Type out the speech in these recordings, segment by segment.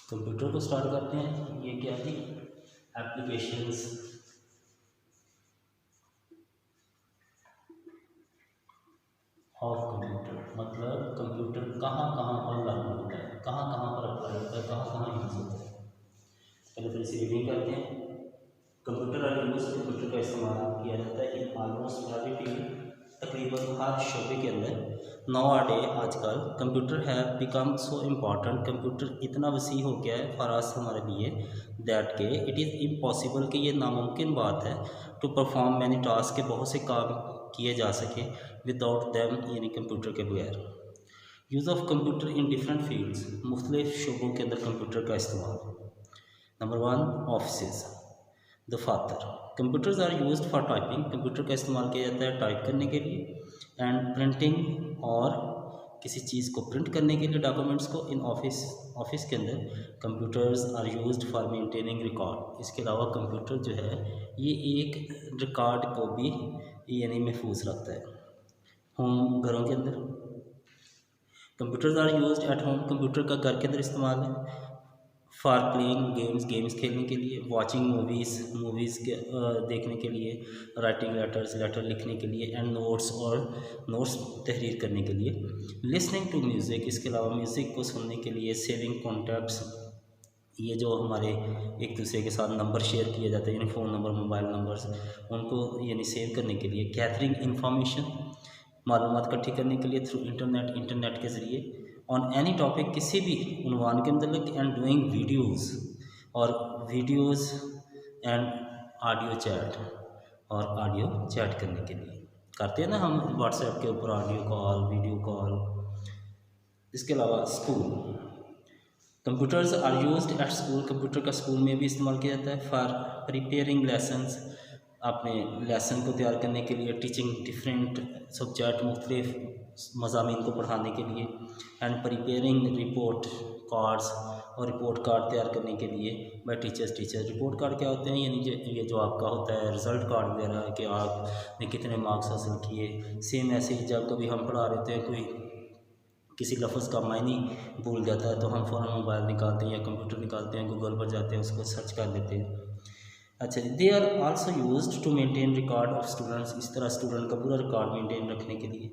Computer को start करते हैं। ये क्या थी, एप्लीकेशंस ऑफ कंप्यूटर, मतलब कंप्यूटर कहाँ कहाँ पर लागू होता है, कहाँ कहाँ पर अप्लाई होता है, कहाँ कहाँ यूज़ होता है। पहले फिर से रीडिंग करते हैं। कंप्यूटर आर यूज, कंप्यूटर का इस्तेमाल किया जाता है इन ऑलमोस्ट एवरी फील्ड, तकरीबन हर शोबे के अंदर। नाउ डे, आजकल कंप्यूटर है बिकम सो इम्पॉर्टेंट, कंप्यूटर इतना वसी हो गया है फॉर अस, हमारे लिए, दैट के इट इज़ इम्पॉसिबल, कि ये नामुमकिन बात है टू परफॉर्म मैनी टास्क, के बहुत से काम किए जा सके विदाउट दैम, यानी कंप्यूटर के बगैर। Use of computer in different fields, मुख्तलिफ शोबों के अंदर कंप्यूटर का इस्तेमाल। Number 1, office, दफातर। Computers are used for typing, computer का इस्तेमाल किया जाता है टाइप करने के लिए, एंड प्रिंटिंग, और किसी चीज़ को प्रिंट करने के लिए, डॉक्यूमेंट्स को। इन ऑफिस के अंदर computers are used for maintaining record, इसके अलावा कंप्यूटर जो है ये एक रिकॉर्ड को भी यानी महफूज रखता है। होम, घरों के अंदर computers are used at home, computer का घर के अंदर इस्तेमाल है। फॉर प्लेइंग गेम्स, गेम्स खेलने के लिए। वॉचिंग मूवीज़ के देखने के लिए। राइटिंग लेटर लिखने के लिए। एंड नोट्स, और नोट्स तहरीर करने के लिए। लिसनिंग टू म्यूज़िक, इसके अलावा म्यूज़िक को सुनने के लिए। सेविंग कॉन्टैक्ट्स, ये जो हमारे एक दूसरे के साथ नंबर शेयर किए जाते हैं, यानी फ़ोन नंबर, मोबाइल नंबर्स, उनको यानी सेव करने के लिए। गैदरिंग इंफॉर्मेशन, मालूमात इकट्ठी करने के लिए थ्रू इंटरनेट के ज़रिए। ऑन एनी टॉपिक, किसी भी उन्वान के अंदर। एंड डूइंग वीडियोज़, और वीडियोज़ एंड ऑडियो चैट, और ऑडियो चैट करने के लिए करते हैं ना हम व्हाट्सएप के ऊपर ऑडियो कॉल, वीडियो कॉल। इसके अलावा school, computers are used at school, computer का स्कूल में भी इस्तेमाल किया जाता है। फॉर प्रिपेयरिंग लेसन्स, अपने लेसन को तैयार करने के लिए। टीचिंग डिफरेंट सब्जेक्ट, मुख्तलिफ मज़ामीन को पढ़ाने के लिए। एंड प्रिपेयरिंग रिपोर्ट कार्ड्स, और रिपोर्ट कार्ड तैयार करने के लिए बाय टीचर्स। रिपोर्ट कार्ड क्या होते हैं, यानी ये जो आपका होता है रिज़ल्ट कार्ड वगैरह, कि आपने कितने मार्क्स हासिल किए। सेम ऐसे ही जब कभी हम पढ़ा रहे थे, कोई किसी लफ्ज़ का मायने भूल जाता है, तो हम फ़ौरन मोबाइल निकालते हैं या कंप्यूटर निकालते हैं, गूगल पर जाते हैं, उसको सर्च कर लेते हैं। अच्छा, they are also used to maintain record of students, इस तरह स्टूडेंट का पूरा रिकॉर्ड मेंटेन रखने के लिए।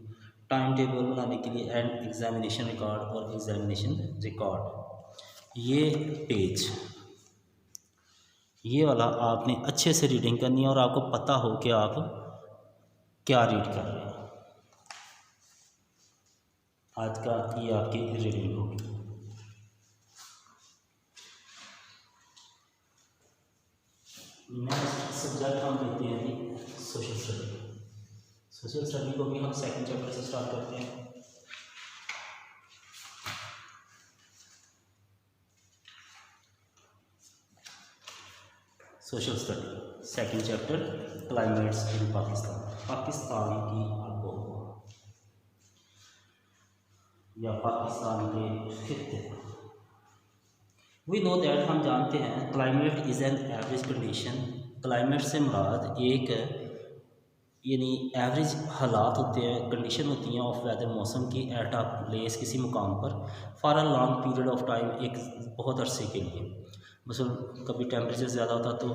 टाइम टेबल बनाने के लिए। एंड एग्जामिनेशन रिकॉर्ड, और एग्जामिनेशन रिकॉर्ड। ये पेज, ये वाला आपने अच्छे से रीडिंग करनी है, और आपको पता हो कि आप क्या रीड कर रहे हैं। आज का ये आपकी रीडिंग होगी। नेक्स्ट सब्जेक्ट हम लेते हैं जी सोशल स्टडी। सोशल स्टडी को भी हम सेकंड चैप्टर से स्टार्ट करते हैं। Social study second chapter, climates इन पाकिस्तान, पाकिस्तान की आबोहवा या पाकिस्तान के खित्ते। वी नो दैट, हम जानते हैं, climate is an average condition, climate से मुराद एक यानी एवरेज हालात होते हैं, कंडीशन होती हैं ऑफ वेदर, मौसम की, एट अ प्लेस, किसी मुकाम पर, for a long period of time, एक बहुत अरसे के लिए। मतलब कभी टेम्परेचर ज़्यादा होता तो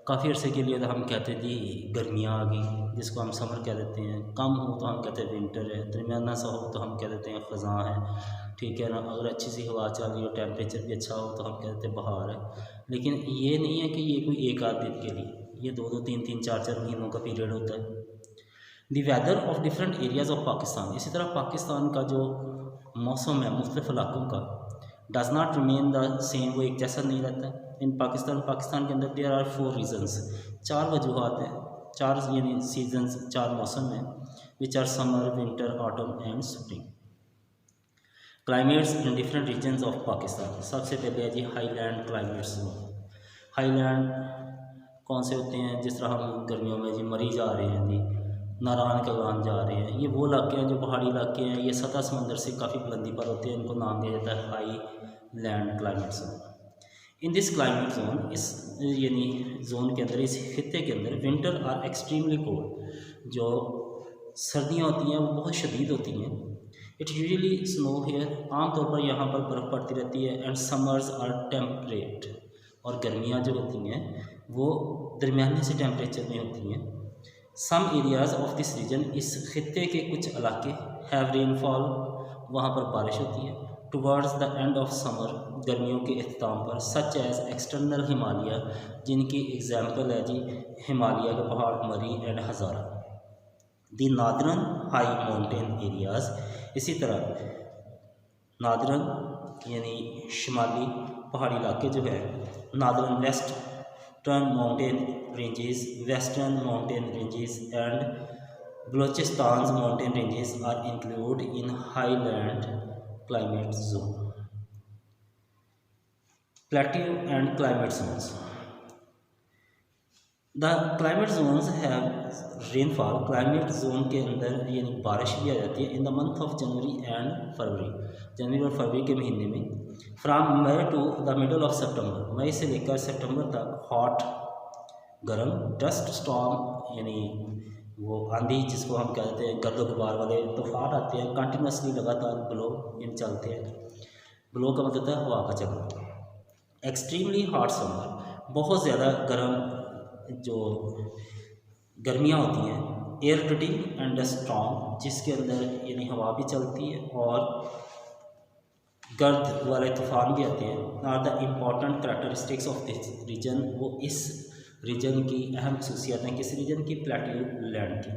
काफ़ी अरसे के लिए तो हम कहते हैं जी गर्मियाँ आ गई, जिसको हम समर कह देते हैं। कम हो तो हम कहते हैं विंटर है। दरमियाना सा हो तो हम कह देते हैं ख़ज़ां है, ठीक है ना। अगर अच्छी सी हवा चल रही हो, टेम्परेचर भी अच्छा हो, तो हम कहते हैं बहार है। लेकिन ये नहीं है कि ये कोई एक आध दिन के लिए, ये 2-2, 3-3, 4-4 महीनों का पीरियड होता है। The weather of different areas of Pakistan, इसी तरह पाकिस्तान का जो मौसम है मुख्तलिफ इलाकों का, does not remain the same, वो एक जैसा नहीं रहता इन पाकिस्तान के अंदर। देयर आर 4 रीजन्स, 4 वजूहत हैं, 4 यानी सीजन्स, 4 मौसम हैं, which are summer, winter, autumn and spring. Climates in different regions of Pakistan, सबसे पहले है जी हाईलैंड क्लाइमेट्स। हाईलैंड कौन से होते हैं, जिस तरह हम गर्मियों में जी मरी जा रहे हैं जी, नारायण कगान जा रहे हैं, ये वो इलाके हैं जो पहाड़ी इलाके हैं, ये सतह समंदर से काफ़ी बुलंदी पर होते हैं, इनको नाम दिया जाता है high land climate zone. In this climate zone, इस यानी जोन के अंदर, इस खित्ते के अंदर, विंटर आर एक्सट्रीमली कोल्ड, जो सर्दियाँ होती हैं वो बहुत शदीद होती हैं। इट यूजली स्नो हेयर, आमतौर पर यहाँ पर बर्फ़ पड़ती रहती है। एंड समर्स आर टेम्परेट, और गर्मियाँ जो होती हैं वो दरमियाने से टेम्परेचर में होती हैं। सम एरियाज़ ऑफ दिस रीजन, इस खत्े के कुछ इलाके, हैव रेनफॉल, वहाँ पर बारिश होती है। Towards the end of summer, गर्मियों के अख्ताम पर। सच एज़ एक्सटर्नल हिमालय, जिनकी एग्जाम्पल है जी हिमालय के पहाड़ मरी and Hazara. The northern high mountain areas, इसी तरह नादरन यानी शुमाली पहाड़ी इलाके जो है, northern western mountain ranges, western mountain ranges and Balochistan mountain ranges are include in highland climate zone. Plateau and climate Jones, the climate Jones have rainfall, climate zone के अंदर यानी बारिश भी आ जाती है in the month of January and फरवरी, जनवरी और फरवरी के महीने में। From May to the middle of सितंबर, मई से लेकर सितंबर तक हॉट गर्म, डस्ट स्टॉर्म यानी वो आंधी जिसको हम कहते हैं गर्द गुबार वाले तूफान आते हैं, कंटिन्यूसली लगातार ब्लो इन चलते हैं। ब्लो का मतलब है हवा का चलना। एक्सट्रीमली हॉट समर, बहुत ज़्यादा गर्म जो गर्मियाँ होती हैं। एयर टटिंग एंड स्टॉर्म, जिसके अंदर यानी हवा भी चलती है और गर्द वाले तूफान भी आते हैं। Are the important characteristics of this region, वो इस रीजन की अहम खसूसियात हैं। किस रीजन की? प्लेट्यू लैंड की।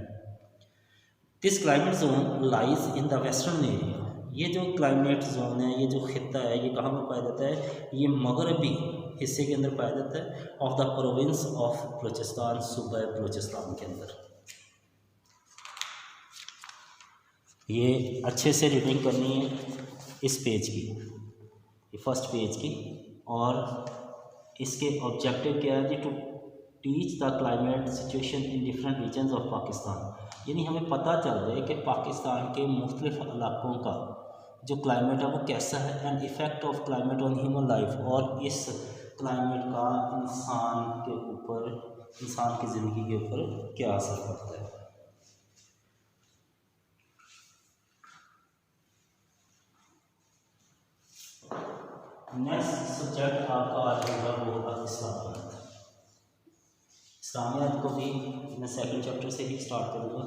This climate zone lies in the western area, ये जो क्लाइमेट जोन है, ये जो खिता है, ये कहाँ पर पाया जाता है? ये मगरबी हिस्से के अंदर पाया जाता है of the province of Balochistan, सूबा बलोचिस्तान के अंदर। ये अच्छे से रीडिंग करनी है इस पेज की, ये फर्स्ट पेज की, और इसके ऑब्जेक्टिव क्या है जी? To teach the climate situation in different regions of Pakistan, यानी हमें पता चल रहा है कि पाकिस्तान के मुख्तलिफ इलाकों का जो क्लाइमेट है वो कैसा है, and effect of climate on human life, और इस क्लाइमेट का इंसान के ऊपर, इंसान की ज़िंदगी के ऊपर क्या असर पड़ता है। नेक्स्ट सब्जेक्ट आपका आज होगा वो होगा इस्लामियात। इस्लामियात को भी मैं सेकंड चैप्टर से ही स्टार्ट करूँगा।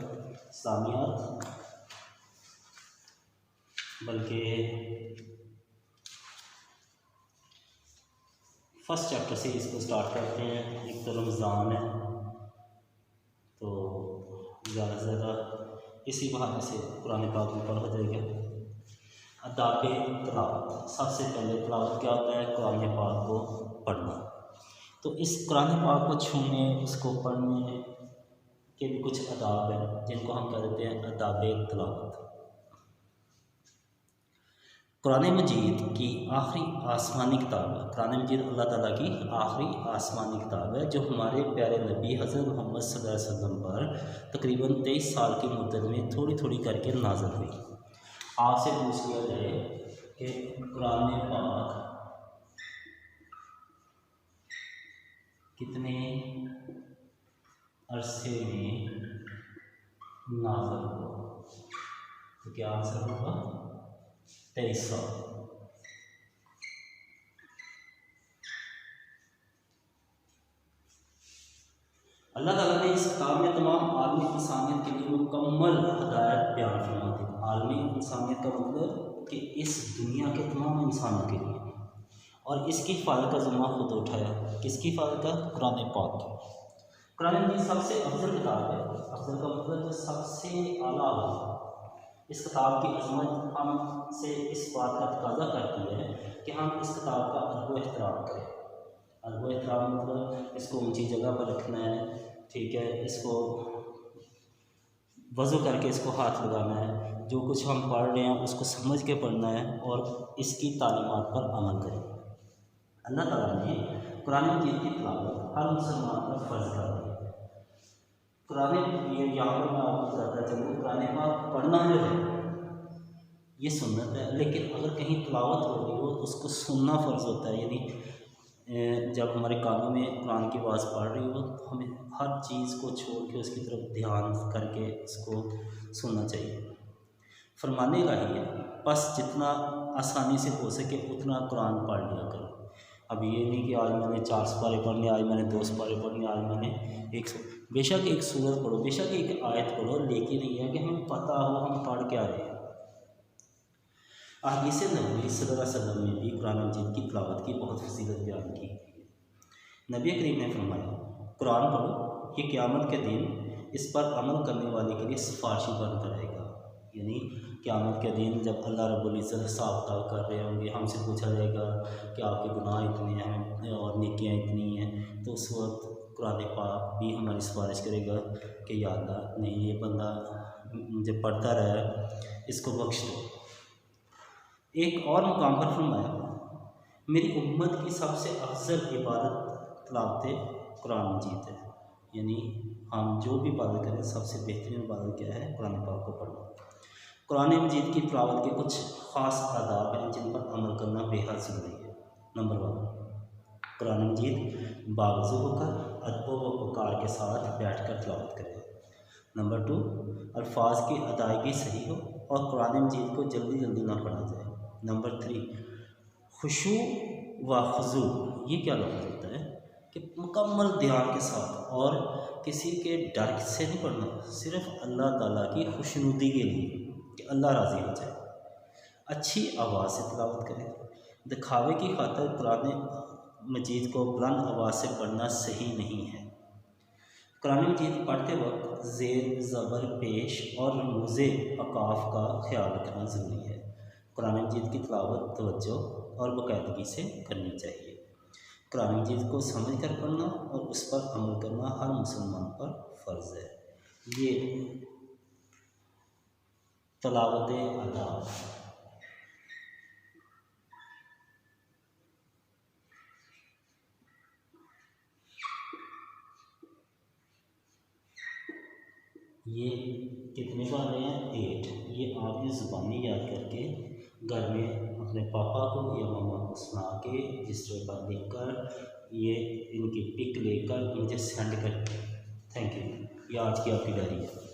इस्लामियात, बल्कि फर्स्ट चैप्टर से इसको स्टार्ट करते हैं। एक तो रमज़ान है, तो ज़्यादा से ज़्यादा इसी बहाने से कुरान पाक में पढ़ा जाएगा। अदाब तिलावत, सबसे पहले तिलावत क्या होता है? कुरान पाक को पढ़ना। तो इस कुरान पाक को छूने, उसको पढ़ने के भी कुछ अदाब हैं जिनको हम कह देते हैं अदाब तिलावत। कुरान मजीद की आखिरी आसमानी किताब है। कुरान मजीद अल्लाह ताला की आखिरी आसमानी किताब है जो हमारे प्यारे नबी हज़रत मोहम्मद सल्लल्लाहु अलैहि वसल्लम पर तकरीबन 23 साल की मुद्दत में थोड़ी थोड़ी करके नाज़िल हुई। आपसे पूछ लिया जाए कि कुरान पाक कितने अरसे में नाज़िल हुआ, तो क्या आंसर होगा? 23 साल। अल्लाह ताला ने इस किताब में तमाम आलमी इंसानियत के लिए मुकम्मल हदायत बयान फरमा दी। आलमी इंसानियत का मतलब कि इस दुनिया के तमाम इंसानों के लिए, और इसकी हिफाजत का ज़िम्मा खुद उठाया। किसकी हिफाजत का? कुरान पाक की। कुरान मजीद सबसे अफजल किताब है। अफजल का मतलब सबसे आला हो। इस किताब की अजमत हम से इस बात का तकाजा करती है कि हम इस किताब का अदब एहतराम करें। अदब एहतराम मतलब इसको ऊंची जगह पर रखना है, ठीक है, इसको वज़ू करके इसको हाथ लगाना है, जो कुछ हम पढ़ रहे हैं उसको समझ के पढ़ना है और इसकी तालीमात पर अमल करें। अल्लाह ताला ने कुरान मजीद की तिलावत हर मुसलमान पर फ़र्ज़ कर दी। कुरान यहाँ पर मैं आपको बताता चलूँ, कुरान पाक पढ़ना जो है ये सुन्नत है, लेकिन अगर कहीं तिलावत हो रही हो तो उसको सुनना फ़र्ज़ होता है। यानी जब हमारे कानों में कुरान की आवाज़ पढ़ रही हो तो हमें हर चीज़ को छोड़ के उसकी तरफ ध्यान करके इसको सुनना चाहिए। फरमाने का ही है, बस जितना आसानी से हो सके उतना कुरान पढ़ लिया करो। अब ये नहीं कि आज मैंने 4 पारे पढ़ने, आज मैंने 2 पारे पढ़ने, आज मैंने 100, बेशक एक सूरत पढ़ो, बेशक एक आयत पढ़ो, लेकिन ये है कि हमें पता हो हम पढ़ क्या रहे हैं। हदीस नबवी सल्लल्लाहु अलैहि वसल्लम ने भी कुरान मजीद की तिलावत की बहुत फजीलत बयान की। नबी करीम ने फरमाया, कुरान पढ़ो, ये क़यामत के दिन इस पर अमल करने वाले के लिए सिफारिशी बनता रहेगा। यानी क़यामत के दिन जब अल्लाह रब्बुल इज़्ज़त हिसाब किताब कर रहे होंगे, हमसे पूछा जाएगा कि आपके गुनाह इतने हैं और नेकियां इतनी हैं, तो उस वक्त कुरान पाक भी हमारी सिफारिश करेगा कि या अल्लाह, नहीं ये बंदा मुझे पढ़ता रहा, इसको बख्श दो। एक और मुकाम पर फरमाया, मेरी उम्मत की सबसे अफजल इबादत तिलावत कुरान मजीद है। यानी हम जो भी इबादत करें सबसे बेहतरीन इबादत क्या है? कुरान पाक को पढ़ना। कुरान मजीद की तिलावत के कुछ ख़ास आदाब हैं जिन पर अमल करना बेहद ज़रूरी है। नंबर 1, कुरान मजीद बावजू होकर अदब व वक़ार के साथ बैठ कर तिलावत करें। नंबर 2, अल्फाज की अदायगी सही हो और कुरान मजीद को जल्दी जल्दी ना पढ़ा जाए। नंबर 3, खुशू व खुजू, ये क्या लफ्ज़ होता है कि मुकम्मल ध्यान के साथ और किसी के डर से नहीं पढ़ना, सिर्फ़ अल्लाह ताला की खुशनुदी के लिए कि अल्लाह राज़ी हो जाए। अच्छी आवाज़ से तिलावत करें। दिखावे की खातिर कुरान मजीद को बुलंद आवाज़ से पढ़ना सही नहीं है। कुरान मजीद पढ़ते वक्त ज़ेर, ज़बर, पेश और रमूज़े अकाफ का ख्याल रखना ज़रूरी है। कुरान मजीद की तिलावत तवज्जो और बाकायदगी से करनी चाहिए। कुरान मजीद को समझ कर पढ़ना और उस पर अमल करना हर मुसलमान पर फ़र्ज़ है। ये तिलावत आदाब। ये कितने वाले हैं? 8। ये आपने ज़ुबानी याद करके घर में अपने पापा को या मम्मा को सुना के रजिस्टर पर लिख कर ये इनकी पिक लेकर मुझे सेंड कर। Thank you. ये आज की आपकी डायरी है।